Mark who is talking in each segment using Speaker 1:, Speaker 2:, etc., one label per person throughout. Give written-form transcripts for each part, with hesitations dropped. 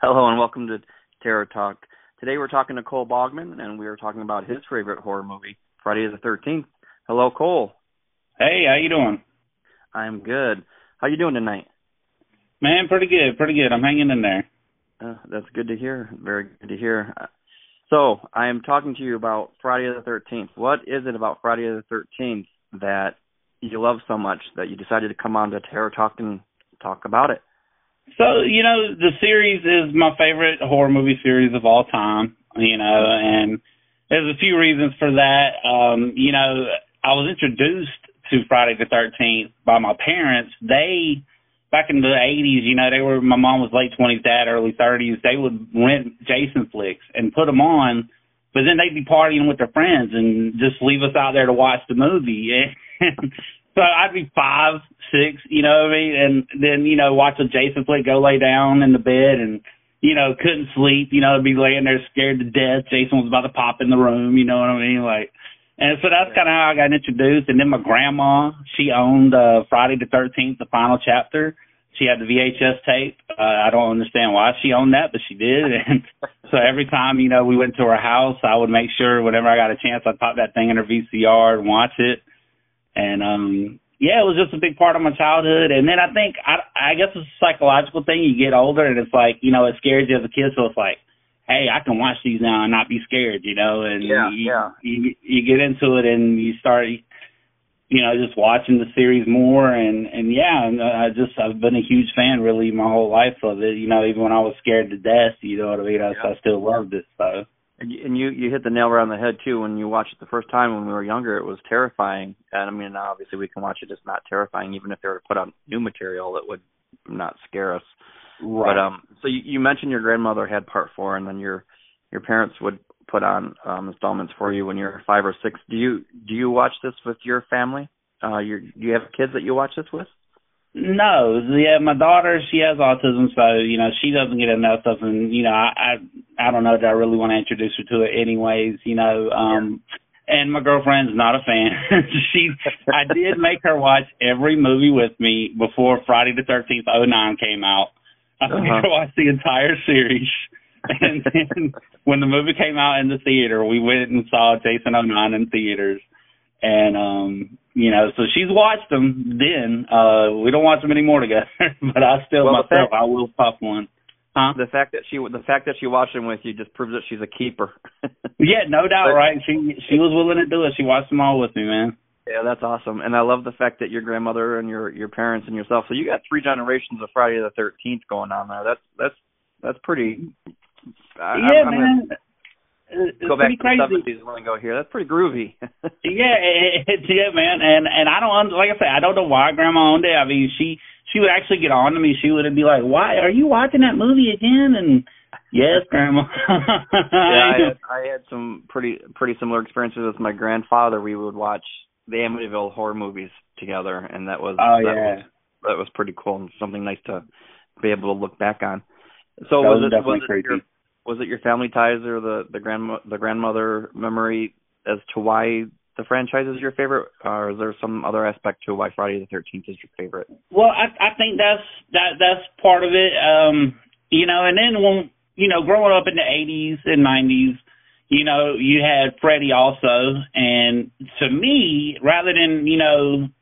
Speaker 1: Hello and welcome to Terror Talk. Today we're talking to Cole Baughman, and we are talking about his favorite horror movie, Friday the 13th. Hello, Cole.
Speaker 2: Hey, how you doing?
Speaker 1: I'm good. How you doing tonight?
Speaker 2: Man, pretty good. I'm hanging in there.
Speaker 1: That's good to hear. Very good to hear. So I am talking to you about Friday the 13th. What is it about Friday the 13th that you love so much that you decided to come on to Terror Talk and talk about it?
Speaker 2: So, the series is my favorite horror movie series of all time, and there's a few reasons for that. I was introduced to Friday the 13th by my parents. They, back in the 80s, my mom was late 20s, dad early 30s. They would rent Jason flicks and put them on, but then they'd be partying with their friends and just leave us out there to watch the movie. So I'd be 5, 6, you know what I mean? And then, watch a Jason flick, go lay down in the bed and, couldn't sleep, be laying there scared to death. Jason was about to pop in the room, you know what I mean? And so that's kind of how I got introduced. And then my grandma, she owned Friday the 13th, the final chapter. She had the VHS tape. I don't understand why she owned that, but she did. And so every time, we went to her house, I would make sure whenever I got a chance, I'd pop that thing in her VCR and watch it. And, it was just a big part of my childhood. And then I think, I guess it's a psychological thing. You get older and it's like, it scares you as a kid. So it's like, hey, I can watch these now and not be scared, and you get into it and you start, just watching the series more. And I've been a huge fan really my whole life of it, even when I was scared to death, you know what I mean? I still loved it. So.
Speaker 1: And you hit the nail right on the head, too. When you watched it the first time when we were younger, it was terrifying. And, I mean, obviously we can watch it. It's not terrifying. Even if they were to put on new material, it would not scare us.
Speaker 2: Right.
Speaker 1: But so you mentioned your grandmother had part 4, and then your parents would put on installments for you when you were 5 or 6. Do you watch this with your family? Do you have kids that you watch this with?
Speaker 2: No, my daughter, she has autism, so, she doesn't get enough of it, and, I don't know that I really want to introduce her to it anyways, and my girlfriend's not a fan. I did make her watch every movie with me before Friday the 13th, 2009 came out. I made her watch the entire series, and then when the movie came out in the theater, we went and saw Jason 2009 in theaters. And, so she's watched them then. We don't watch them anymore together, but I will pop one. Huh?
Speaker 1: The fact that she watched them with you just proves that she's a keeper.
Speaker 2: Yeah, no doubt, right? She was willing to do it. She watched them all with me, man.
Speaker 1: Yeah, that's awesome. And I love the fact that your grandmother and your parents and yourself, so you got 3 generations of Friday the 13th going on there. That's pretty.
Speaker 2: Man.
Speaker 1: Go back to
Speaker 2: crazy.
Speaker 1: the 70s and go here. That's pretty groovy.
Speaker 2: Yeah, man. And I don't, like I said, I don't know why Grandma owned it. I mean, she would actually get on to me. She would be like, "Why are you watching that movie again?" And yes, Grandma.
Speaker 1: I had some pretty similar experiences with my grandfather. We would watch the Amityville horror movies together, and that was that was pretty cool and something nice to be able to look back on. So was it your family ties or the grandmother memory as to why the franchise is your favorite, or is there some other aspect to why Friday the 13th is your favorite?
Speaker 2: Well, I think that's part of it. And then when growing up in the 80s and 90s, you had Freddy also, and to me, rather than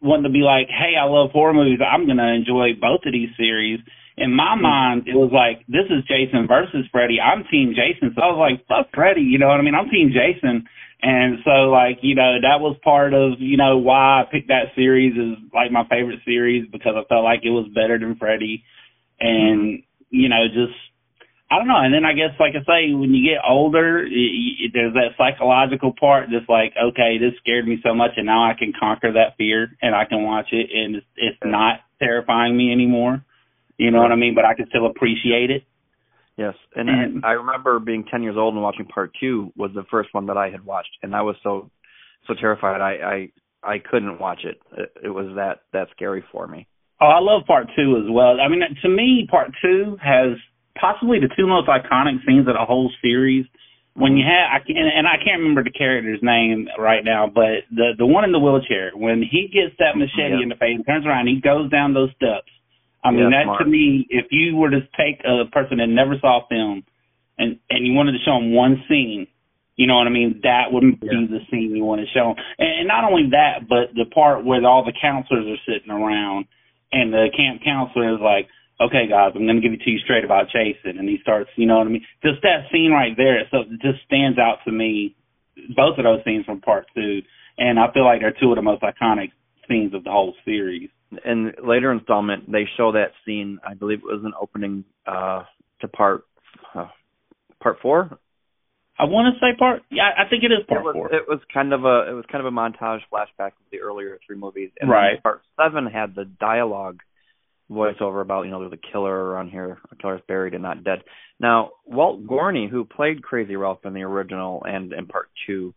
Speaker 2: wanting to be like, hey, I love horror movies, I'm gonna enjoy both of these series. In my mind, it was like, this is Jason versus Freddy. I'm Team Jason. So I was like, fuck Freddy, you know what I mean? I'm Team Jason. And so, that was part of, why I picked that series as, my favorite series, because I felt like it was better than Freddy. And, I don't know. And then I guess, like I say, when you get older, there's that psychological part that's like, okay, this scared me so much, and now I can conquer that fear, and I can watch it, and it's not terrifying me anymore. You know what I mean? But I can still appreciate it.
Speaker 1: Yes. And I remember being 10 years old and watching part 2 was the first one that I had watched. And I was so terrified. I couldn't watch it. It was that scary for me.
Speaker 2: Oh, I love part 2 as well. I mean, to me, part 2 has possibly the 2 most iconic scenes of the whole series. When you have, I can't remember the character's name right now, but the one in the wheelchair, when he gets that machete in the face and turns around, he goes down those steps. I mean, that
Speaker 1: smart.
Speaker 2: to me, if you were to take a person that never saw film and you wanted to show them one scene, you know what I mean, that wouldn't be the scene you want to show them. And not only that, but the part where all the counselors are sitting around and the camp counselor is like, okay, guys, I'm going to give it to you straight about Jason. And he starts, you know what I mean? Just that scene right there, so it just stands out to me, both of those scenes from part 2. And I feel like they're two of the most iconic scenes of the whole series.
Speaker 1: And later installment, they show that scene. I believe it was an opening to part 4.
Speaker 2: I want to say I think it is part 4.
Speaker 1: It was kind of a montage flashback of the earlier 3 movies. And
Speaker 2: right.
Speaker 1: Part 7 had the dialogue voiceover about, there's a killer around here, a killer's buried and not dead. Now, Walt Gorney, who played Crazy Ralph in the original and in part 2,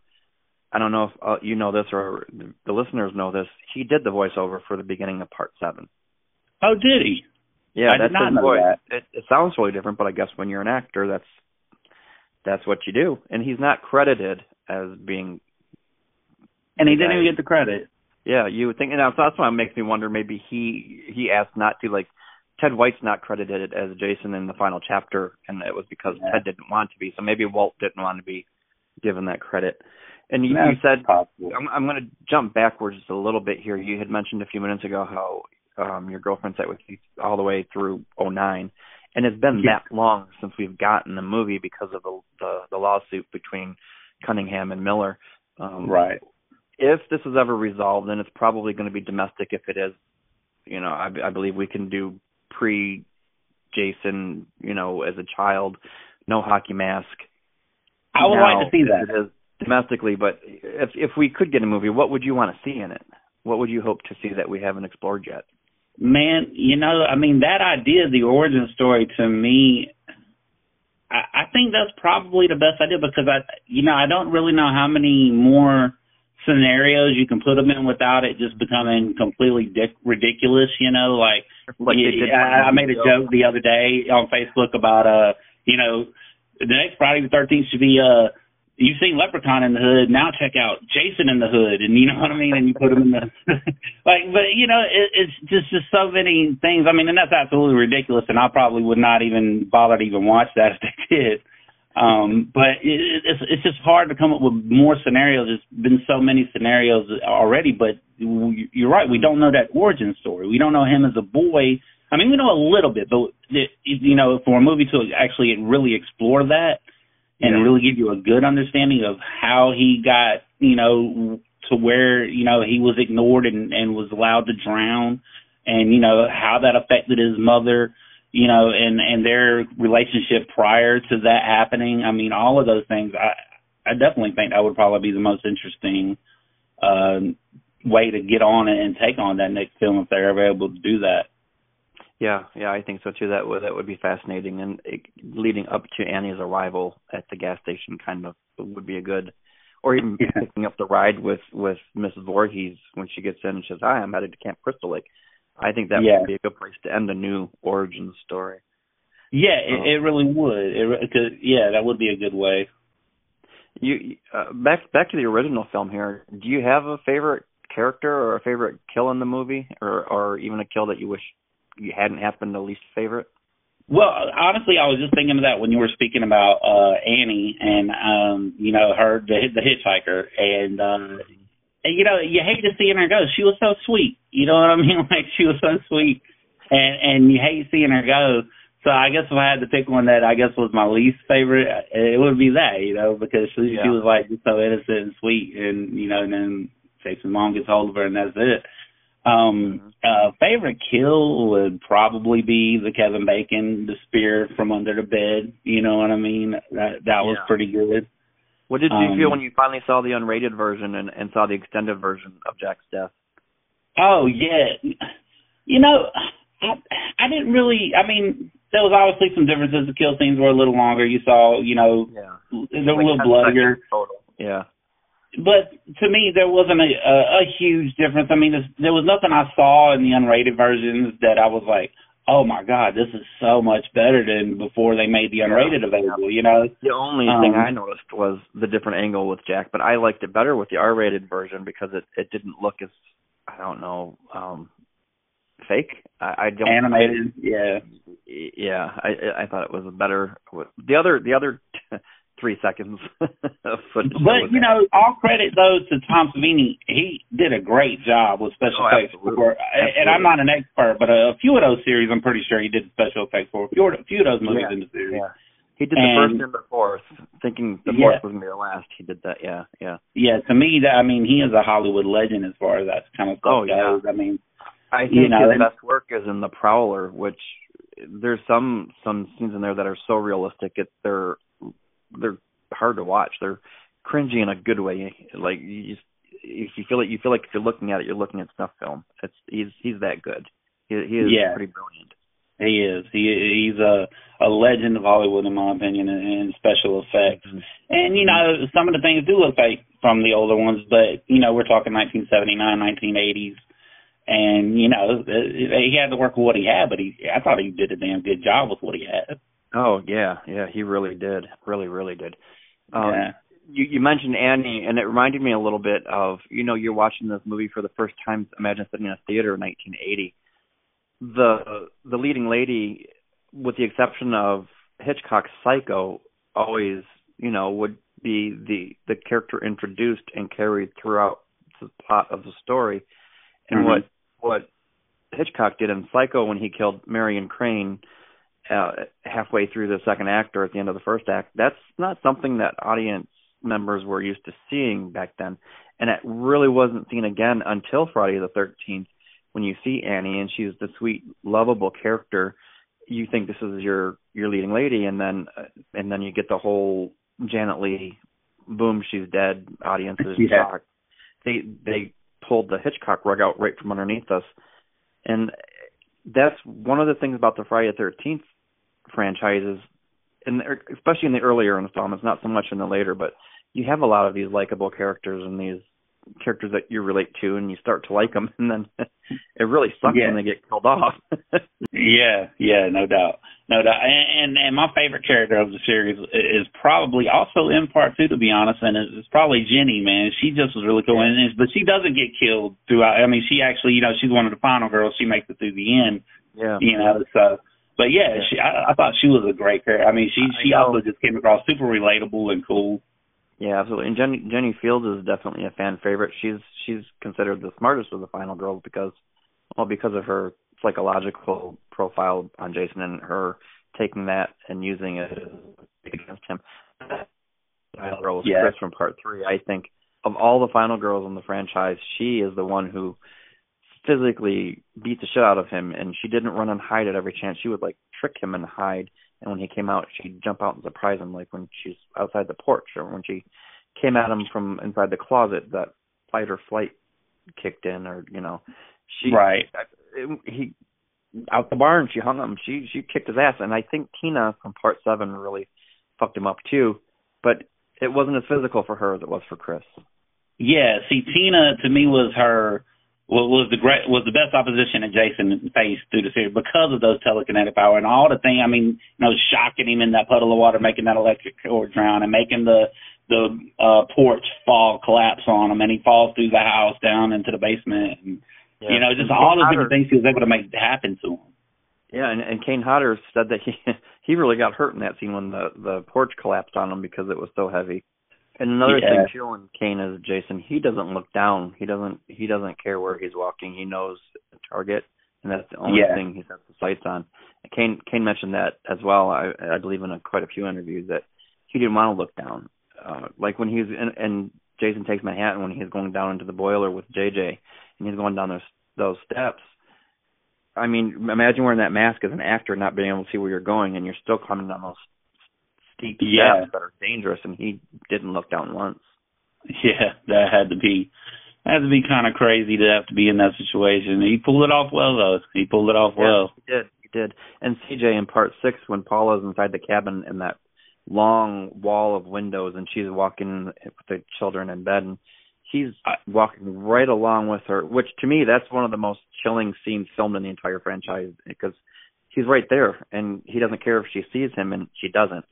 Speaker 1: I don't know if you know this or the listeners know this. He did the voiceover for the beginning of part 7.
Speaker 2: Oh, did he?
Speaker 1: Yeah,
Speaker 2: I did not know that.
Speaker 1: It sounds really different, but I guess when you're an actor, that's what you do. And he's not credited as being.
Speaker 2: And he didn't even get the credit.
Speaker 1: Yeah, you would think, and that's why it makes me wonder. Maybe he asked not to. Like Ted White's not credited as Jason in the final chapter, and it was because Ted didn't want to be. So maybe Walt didn't want to be given that credit. And you said, I'm going to jump backwards just a little bit here. You had mentioned a few minutes ago how your girlfriend sat with you all the way through 2009. And it's been that long since we've gotten a movie because of the lawsuit between Cunningham and Miller.
Speaker 2: Right.
Speaker 1: If this is ever resolved, then it's probably going to be domestic. If it is, I believe we can do pre-Jason, as a child, no hockey mask.
Speaker 2: I would like to see that.
Speaker 1: It is domestically, but if we could get a movie, what would you want to see in it? What would you hope to see that we haven't explored yet?
Speaker 2: Man, that idea, the origin story, to me, I think that's probably the best idea because I don't really know how many more scenarios you can put them in without it just becoming completely ridiculous. I made a joke the other day on Facebook about the next Friday the 13th should be you've seen Leprechaun in the Hood, now check out Jason in the Hood, and you know what I mean, and you put him in the it's just so many things. I mean, and that's absolutely ridiculous, and I probably would not even bother to even watch that if they did. But it's just hard to come up with more scenarios. There's been so many scenarios already, but you're right. We don't know that origin story. We don't know him as a boy. I mean, we know a little bit, but for a movie to actually really explore that and really give you a good understanding of how he got, to where, he was ignored and was allowed to drown, and how that affected his mother. And their relationship prior to that happening. I mean, all of those things, I definitely think that would probably be the most interesting way to get on and take on that next film if they're ever able to do that.
Speaker 1: Yeah, I think so too. That would be fascinating, and leading up to Annie's arrival at the gas station kind of would be a good, or even picking up the ride with Mrs. Voorhees when she gets in and says, "Hi, I'm headed to Camp Crystal Lake." I think that would be a good place to end a new origin story.
Speaker 2: Yeah, it really would. That would be a good way.
Speaker 1: You back to the original film here. Do you have a favorite character or a favorite kill in the movie, or even a kill that you wish you hadn't happened, the least favorite?
Speaker 2: Well, honestly, I was just thinking of that when you were speaking about Annie and her the hitchhiker, and you hate to see her go. She was so sweet. You know what I mean? Like, she was so sweet, and you hate seeing her go. So I guess if I had to pick one that I guess was my least favorite, it would be that, because she was like just so innocent and sweet, and and then Jason's mom gets hold of her, and that's it. Favorite kill would probably be the Kevin Bacon, the spear from under the bed. You know what I mean? That was pretty good.
Speaker 1: What did you feel when you finally saw the unrated version and saw the extended version of Jack's death?
Speaker 2: Oh, yeah. I didn't really, there was obviously some differences. The kill scenes were a little longer. You saw, they were a little bloodier.
Speaker 1: Total. Yeah.
Speaker 2: But to me, there wasn't a huge difference. There was nothing I saw in the unrated versions that I was like, oh my God, this is so much better than before they made the unrated available,
Speaker 1: The only thing I noticed was the different angle with Jack, but I liked it better with the R-rated version because it didn't look as, I don't know, fake. I don't
Speaker 2: animated. Yeah.
Speaker 1: Yeah, I thought it was better. The other 3 seconds of footage.
Speaker 2: But all credit though to Tom Savini. He did a great job with special effects. And I'm not an expert, but a few of those series, I'm pretty sure he did special effects for. A few of those movies in the series. Yeah.
Speaker 1: He did the first and the fourth, thinking the fourth was going to be the last. He did that, yeah.
Speaker 2: Yeah, to me, he is a Hollywood legend as far as that kind of stuff goes. I think
Speaker 1: his best work is in The Prowler, which there's some scenes in there that are so realistic. They're hard to watch. They're cringy in a good way. Like you feel like if you're looking at it, you're looking at snuff film. He's that good. He is pretty brilliant.
Speaker 2: He is. He's a legend of Hollywood, in my opinion, in special effects. Mm-hmm. And, some of the things do look fake from the older ones, but, we're talking 1979, 1980s. And, he had to work with what he had, but I thought he did a damn good job with what he had.
Speaker 1: Oh, yeah, he really did. Really, really did. You mentioned Annie, and it reminded me a little bit of, you're watching this movie for the first time, imagine sitting in a theater in 1980. The leading lady, with the exception of Hitchcock's Psycho, always, would be the character introduced and carried throughout the plot of the story. And what Hitchcock did in Psycho when he killed Marion Crane halfway through the second act or at the end of the first act, that's not something that audience members were used to seeing back then. And it really wasn't seen again until Friday the 13th. When you see Annie and she's the sweet, lovable character, you think this is your leading lady, and then you get the whole Janet Leigh, boom, she's dead. Audiences shocked. They pulled the Hitchcock rug out right from underneath us, and that's one of the things about the Friday the 13th franchises, and especially in the earlier installments, not so much in the later, but you have a lot of these likable characters and these characters that you relate to, and you start to like them, and then it really sucks when they get killed off.
Speaker 2: yeah, no doubt. And my favorite character of the series is probably also in part two, to be honest, and it's probably Jenny, man. She just was really cool, but she doesn't get killed throughout. I mean, she actually, she's one of the final girls. She makes it through the end. Yeah. So. But I thought she was a great character. I mean, she also just came across super relatable and cool.
Speaker 1: Yeah, absolutely. And Jenny Fields is definitely a fan favorite. She's considered the smartest of the final girls because of her psychological profile on Jason and her taking that and using it against him. Final girl was Chris from part 3. I think of all the final girls in the franchise, she is the one who physically beat the shit out of him, and she didn't run and hide at every chance. She would trick him and hide. And when he came out, she'd jump out and surprise him, like when she's outside the porch or when she came at him from inside the closet, that fight or flight kicked in, or, he out the barn, she hung him. She kicked his ass. And I think Tina from part 7 really fucked him up too, but it wasn't as physical for her as it was for Chris.
Speaker 2: Yeah, see, Tina to me was the best opposition that Jason faced through the series because of those telekinetic power and all the things. I mean, shocking him in that puddle of water, making that electric cord drown, and making the porch collapse on him, and he falls through the house down into the basement, and just all those different things he was able to make happen to him.
Speaker 1: Yeah, and Kane Hodder said that he really got hurt in that scene when the porch collapsed on him because it was so heavy. And another thing too on Kane is Jason. He doesn't look down. He doesn't care where he's walking. He knows the target, and that's the only thing he sets the sights on. Kane mentioned that as well. I believe in quite a few interviews that he didn't want to look down. Like when he's in Jason Takes Manhattan, when he's going down into the boiler with JJ, and he's going down those steps. I mean, imagine wearing that mask as an actor, not being able to see where you're going, and you're still coming down those steep steps that are dangerous, and he didn't look down once.
Speaker 2: Yeah, that had to be kind of crazy to have to be in that situation. He pulled it off well, though. Well. He did.
Speaker 1: And CJ in part 6, when Paula's inside the cabin in that long wall of windows, and she's walking with the children in bed, and he's walking right along with her, which to me, that's one of the most chilling scenes filmed in the entire franchise, because he's right there, and he doesn't care if she sees him, and she doesn't.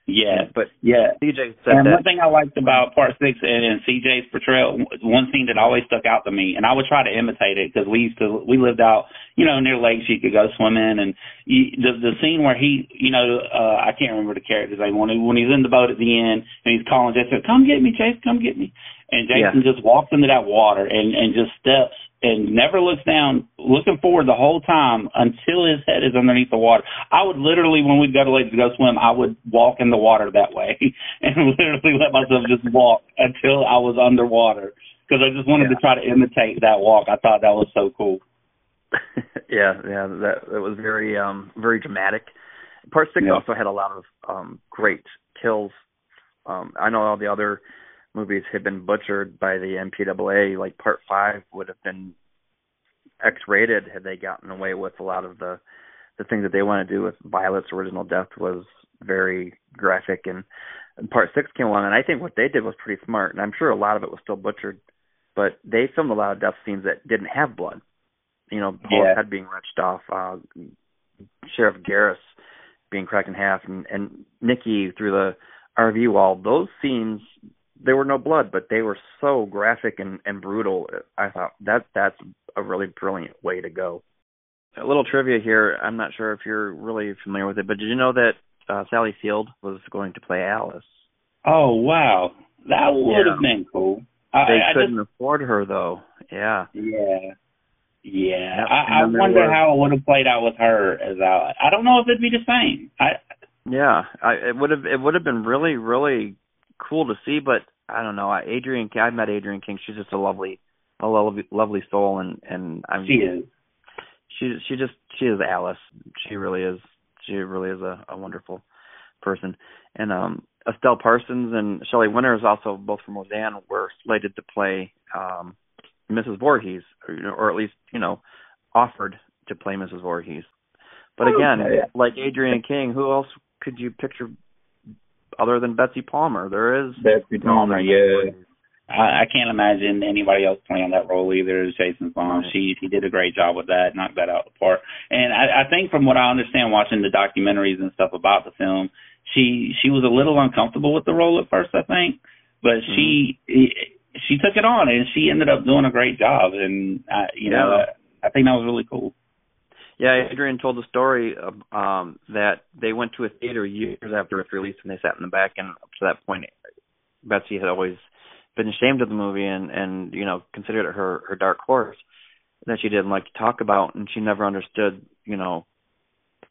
Speaker 2: Yeah,
Speaker 1: but CJ said
Speaker 2: and
Speaker 1: that.
Speaker 2: one thing I liked about Part 6 and CJ's portrayal, one scene that always stuck out to me, and I would try to imitate it because we lived out, near lakes. You could go swimming, and the scene where he, I can't remember the character's name, when he's in the boat at the end and he's calling Jason, "Come get me, Chase, come get me," and Jason just walks into that water and just steps and never looks down, looking forward the whole time until his head is underneath the water. I would literally, when we'd go to lake to go swim, I would walk in the water that way and literally let myself just walk until I was underwater because I just wanted to try to imitate that walk. I thought that was so cool.
Speaker 1: That was very very dramatic. Part 6 also had a lot of great kills. I know all the other movies had been butchered by the MPAA. Like Part 5 would have been X-rated had they gotten away with a lot of the things that they want to do with Violet's original death was very graphic. And Part 6 came along, and I think what they did was pretty smart. And I'm sure a lot of it was still butchered, but they filmed a lot of death scenes that didn't have blood. Paul's head being wrenched off, Sheriff Garris being cracked in half, and Nikki through the RV wall. Those scenes, there were no blood, but they were so graphic and brutal. I thought that's a really brilliant way to go. A little trivia here. I'm not sure if you're really familiar with it, but did you know that Sally Field was going to play Alice?
Speaker 2: Oh, wow. That would have been cool.
Speaker 1: They couldn't afford her, though. Yeah.
Speaker 2: Yeah. I wonder how it would have played out with her as Alice. I don't know if it'd be the same.
Speaker 1: It would have been really, really cool to see, but I don't know. I met Adrienne King. She's just a lovely soul, and
Speaker 2: she is.
Speaker 1: She is Alice. She really is. She really is a wonderful person. And Estelle Parsons and Shelley Winters, also both from Roseanne, were slated to play Mrs. Voorhees, or at least offered to play Mrs. Voorhees. But again, like Adrienne King, who else could you picture other than Betsy Palmer? There is
Speaker 2: Betsy Palmer. Yeah. I can't imagine anybody else playing that role either as Jason's mom. She did a great job with that, knocked that out of the park. And I think from what I understand watching the documentaries and stuff about the film, she was a little uncomfortable with the role at first, I think. But she took it on, and she ended up doing a great job. And, I think that was really cool.
Speaker 1: Yeah, Adrienne told the story that they went to a theater years after its release, and they sat in the back, and up to that point, Betsy had always been ashamed of the movie and considered it her dark horse that she didn't like to talk about, and she never understood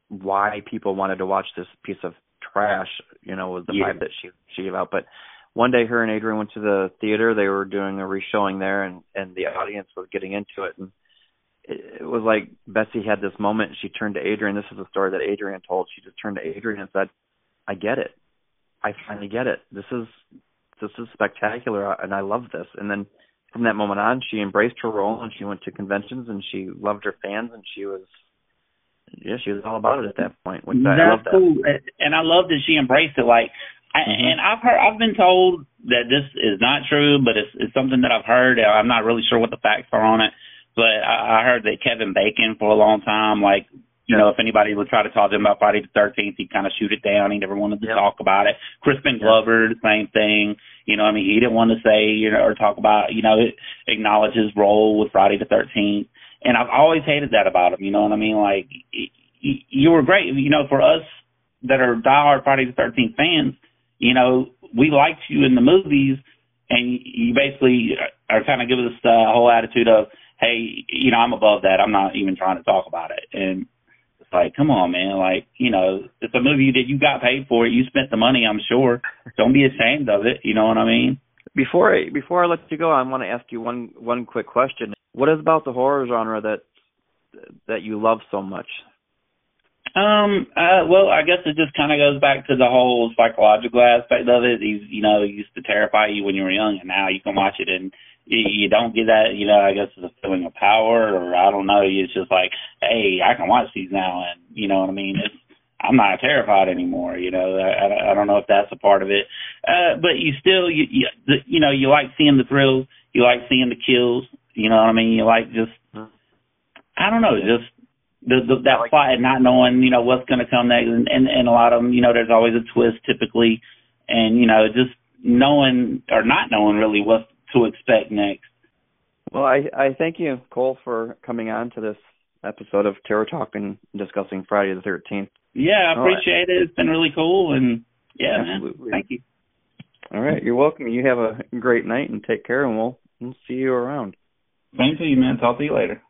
Speaker 1: why people wanted to watch this piece of trash, was the vibe that she gave out. But one day her and Adrienne went to the theater. They were doing a re-showing there, and the audience was getting into it, and it was like Betsy had this moment, and she turned to Adrienne. This is a story that Adrienne told. She just turned to Adrienne and said, "I get it. I finally get it. This is spectacular, and I love this." And then from that moment on, she embraced her role, and she went to conventions, and she loved her fans, and she was all about it at that point. Which I love that.
Speaker 2: Cool. And I love that she embraced it. And I've been told that this is not true, but it's something that I've heard. I'm not really sure what the facts are on it, but I heard that Kevin Bacon for a long time, if anybody would try to talk to him about Friday the 13th, he'd kind of shoot it down. He never wanted to talk about it. Crispin Glover, the same thing. He didn't want to say, or talk about, acknowledge his role with Friday the 13th. And I've always hated that about him. You know what I mean? You were great. For us that are diehard Friday the 13th fans, we liked you in the movies, and you basically are kind of giving us the whole attitude of, hey, I'm above that. I'm not even trying to talk about it. And it's like, come on, man. It's a movie that you got paid for. You spent the money, I'm sure. Don't be ashamed of it. You know what I mean?
Speaker 1: Before I let you go, I want to ask you one quick question. What is about the horror genre that you love so much?
Speaker 2: Well, I guess it just kind of goes back to the whole psychological aspect of it. It used to terrify you when you were young, and now you can watch it and you don't get that, I guess it's a feeling of power, or I don't know. It's just like, hey, I can watch these now, and you know what I mean? I'm not terrified anymore. I don't know if that's a part of it. But you still, you like seeing the thrills. You like seeing the kills. You know what I mean? You like just, I don't know, just that plot and not knowing, what's going to come next. And a lot of them, there's always a twist typically. And, just knowing or not knowing really what to expect next.
Speaker 1: Well, I thank you, Cole, for coming on to this episode of Terror Talk and discussing Friday the 13th.
Speaker 2: Yeah, I appreciate it. It's been really cool. And, yeah, absolutely. Man, thank you.
Speaker 1: All right, you're welcome. You have a great night and take care, and we'll see you around.
Speaker 2: Same to you, man. Talk to you later.